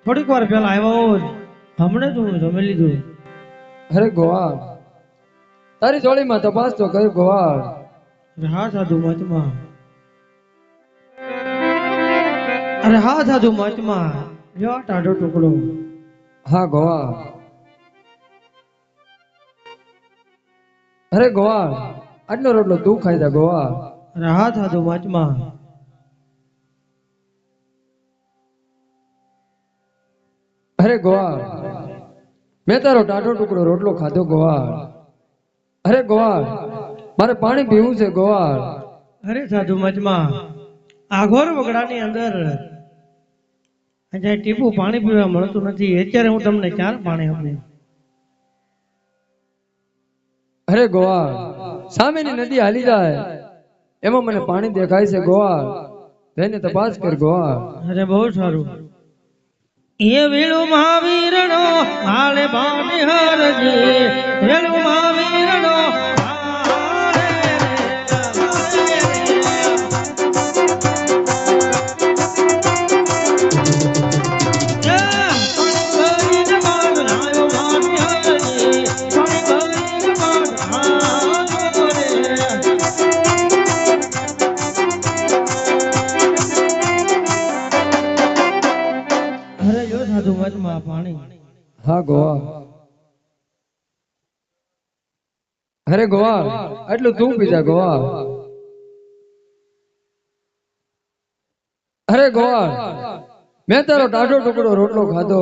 થોડીક વાર પહેલા આવ્યો જ હમણે જ હું જમી લીધું. અરે ગોવાળ, તારી જોડીમાં તપાસ તો કર ગોવાળ. અરે હા સાધુ મહાત્મા, અરે હા સાધુ મહાત્મા, જો આ ટાઢો ટુકડો. હા ગોવાળ. અરે ગોવાળ, આટલો રોટલો તું ખાઈ જા ગોવાળ. અરે હા સાધુ મહાત્મા. અરે ગોવાળ, મેં તારો ટાઢો ટુકડો રોટલો ખાધો ગોવાળ. અરે ગોવાળ, મારે પાણી પીવું છે ગોવાળ. અરે સાધુ મહાત્મા, આ ઘોર વગડાની અંદર અહીંયા ટીપું પાણી પીવા મળતું નથી. અત્યારે હું તમને ક્યાં પાણી આપું? અરે ગોવાળ, સામેની નદી હાલી જાય એમાં મને પાણી દેખાય છે ગોવાળ. તેને તપાસ કર ગોવાળ. અરે બહુ સારું. એ વેળો મહાવીરનો હાલે પાણી હરજી, વેળો મહાવીરનો પાણી. હા ગોવાળ. અરે ગોવાળ, આટલું તું પીજા ગોવાળ. અરે ગોવાળ, મેં તારો ટાઢો ટુકડો રોટલો ખાધો,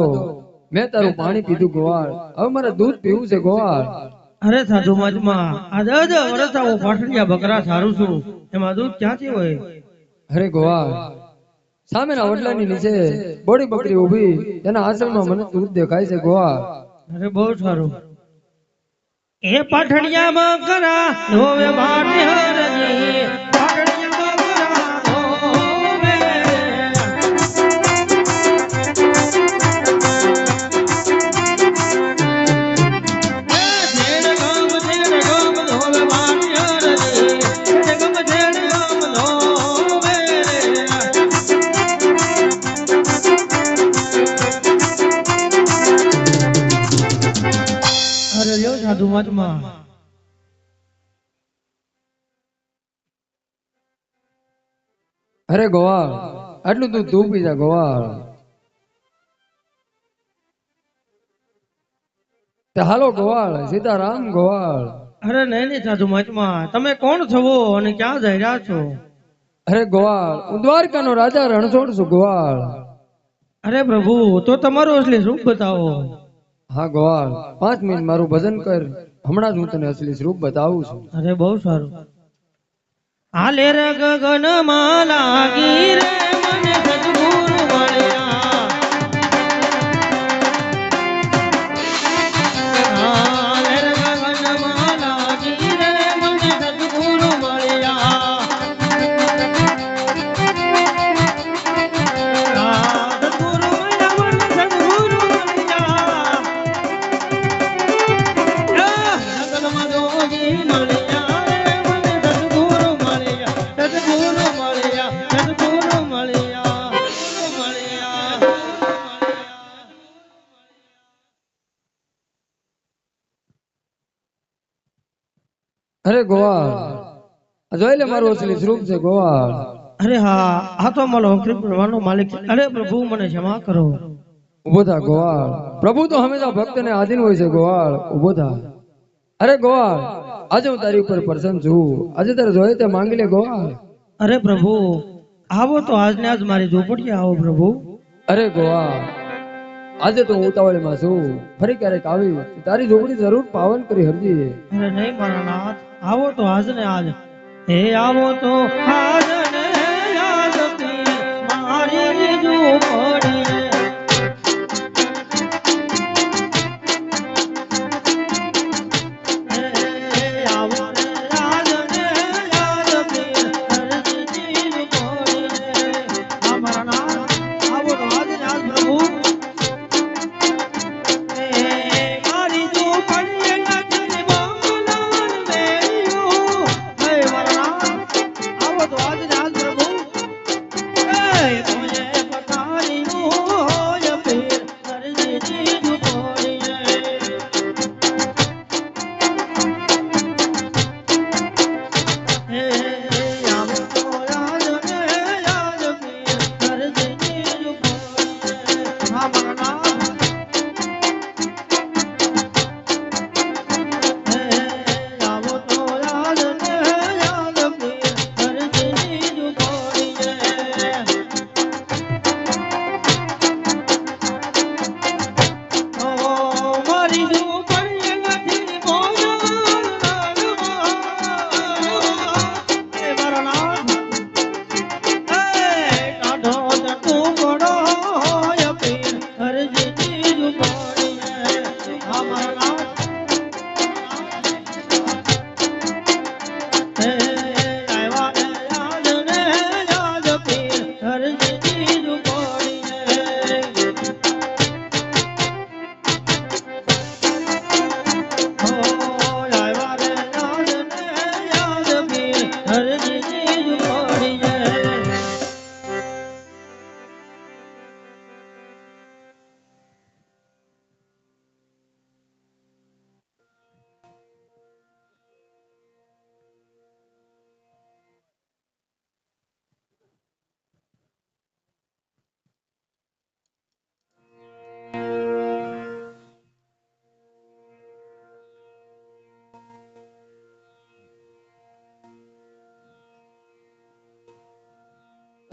મેં તારું પાણી પીધું ગોવાળ. હવે મારે દૂધ પીવું છે ગોવાળ. અરે સાધુ મહાત્મા, આ 10 વર્ષ હું પાટણિયા બકરા સારું છું, એમાં દૂધ ક્યાંથી હોય? અરે ગોવાળ, સામેના વડલાની નીચે બોડી બકરી ઊભી, તેના આંચળમાં મને દૂધ દેખાય છે ગોવાળ. અરે બહુ સારું. એ પાટણિયા બકરા ધોવે પાણી હરજી, પાટણિયા બકરા ધોવે. સાધુ મહાત્મા, અરે ગોવાળ, આટલું તું પીજા ગોવાળ. હાલો ગોવાળ, સીતારામ ગોવાળ. અરે નહીં નહીં સાધુ મહાત્મા, તમે કોણ છો અને ક્યાં જઈ રહ્યા છો? અરે ગોવાળ, હું દ્વારકાનો રાજા રણછોડ છું ગોવાળ. અરે પ્રભુ, તો તમારું અસલી રૂપ બતાવો. હા ગોવાળ, 5 મિનિટ મારું ભજન કર, હમણાં જ હું તને અસલી સ્વરૂપ બતાવું છું. અરે બહુ સારું. હાલે રે ગગન માં લાગી રે મને સદગુરુ મળ્યા. હાલે રે ગગન માં લાગી રે મને સદગુરુ મળ્યા. સદગુરુ મળ્યા, મને સદગુરુ મળ્યા. ગગનમાં જોગી મળ્યા રે મને સદગુરુ મળ્યા, સદગુરુ મળ્યા, સદગુરુ મળ્યા, મળ્યા. અરે ગોવાળ, જોઈ લે મારું અસલી સ્વરૂપ છે ગોવાળ. અરે હા, આ તો મારો કૃપાનો માલિક છે. અરે પ્રભુ, મને ક્ષમા કરો. ઉભો થા ગોવાળ, પ્રભુ તો હંમેશા ભક્તને આધીન હોય છે ગોવાળ. ઉભો થા. અરે ગોવાળ, આજે હું તારી ઉપર પ્રસન્ન છું. આજે તારે જોઈએ તે માંગી લે ગોવાળ. અરે પ્રભુ, આવો તો આજને આજ મારી ઝૂંપડીએ આવો પ્રભુ. અરે ગોવાળ, આજે તો હું ઉતાવળીમાં છું. ફરી ક્યારેક આવી તારી ઝૂંપડી જરૂર પાવન કરી હરજી. અરે નહીં મારા નાથ, આવો તો આજને આજ. હે આવો તો આજને આજ મારી ઝૂંપડીએ. આવો તો આજ પ્રભુ.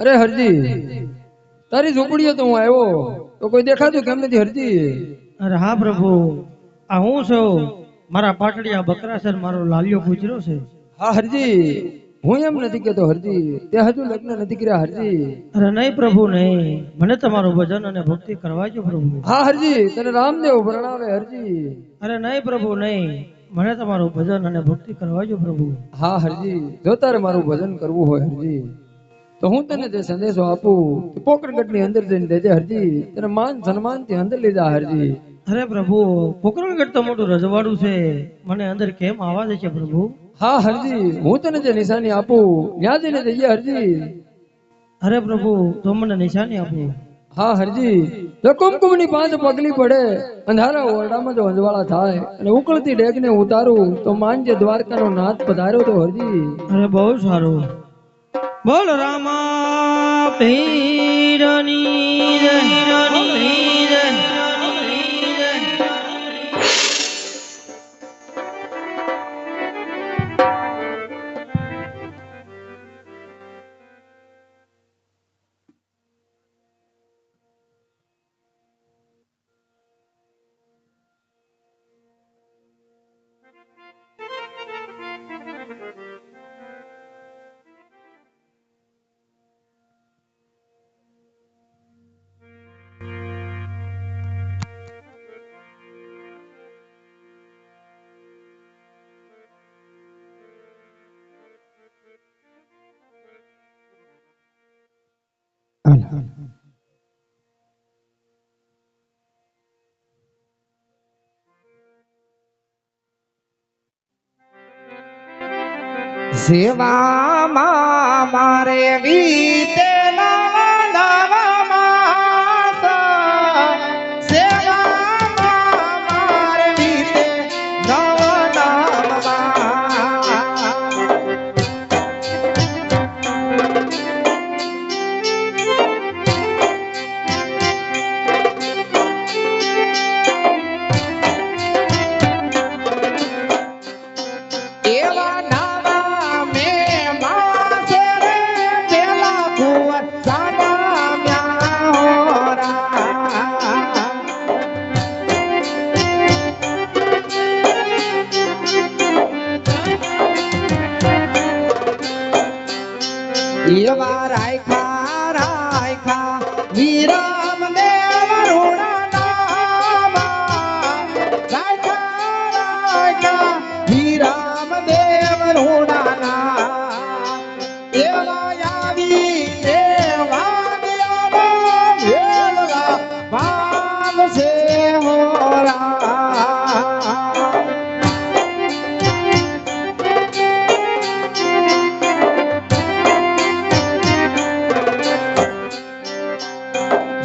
અરે હરજી, તારી ઝૂંપડીએ તો હું આવ્યો તો કોઈ દેખાતું કેમ નથી હરજી? અરે હા પ્રભુ, આ હું છું. મારા પાટડિયા બકરાસર મારો લાલિયો પૂછ્યો છે. હા હરજી, હું એમ નથી કેતો હરજી, તે હજુ લગ્ન નથી કર્યા હરજી. અરે નહીં પ્રભુ નહીં, મને તમારું ભજન અને ભક્તિ કરવા જો પ્રભુ. હા હરજી, તને રામદેવ પ્રણામે હરજી. અરે નહીં પ્રભુ નહીં, મને તમારું ભજન અને ભક્તિ કરવા જો પ્રભુ. હા હરજી, જો તારે મારું ભજન કરવું હોય હરજી તો હું તને જે સંદેશો આપું પોકરગઢ ની અંદર જઈને દેજે હરજી. તને માન સન્માન થી અંદર લઈ જા હરજી. અરે પ્રભુ, પોકરણગઢ તો મોટું રજવાડું છે, મને અંદર કેમ આવવા દે છે પ્રભુ? હા હરજી, હું તને જે નિશાની આપું ત્યાં જઈને જઈએ હરજી. અરે પ્રભુ, તો મને નિશાની આપો. હા હરજી, જો કુમકુમની 5 પગલી પડે, અંધારા ઓરડામાં જો અંજવાળા થાય અને ઉકળતી ડેગને ઉતારું તો માનજે દ્વારકાનો નાથ પધાર્યો તો હરજી. અરે બહુ સારું. બોલ રામા પીરની જય, પીરની જય. સેવામાં મારે વીતેલા નવા માસ, સેવામાં મારે વીતે નવા એવા નવા મેં માસે રે પેલા કુંવર સાડા મ્યા હોરા. એવા રાયખા રાયખા વિરામ દેવ રૂડા નામા, રાયખા રાયખા વિરામ દેવ રૂડાના. એવા આવી એવા દેવા વેળવા ભાગ છે હોરા.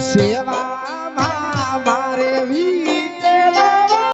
સેવામાં મારે વી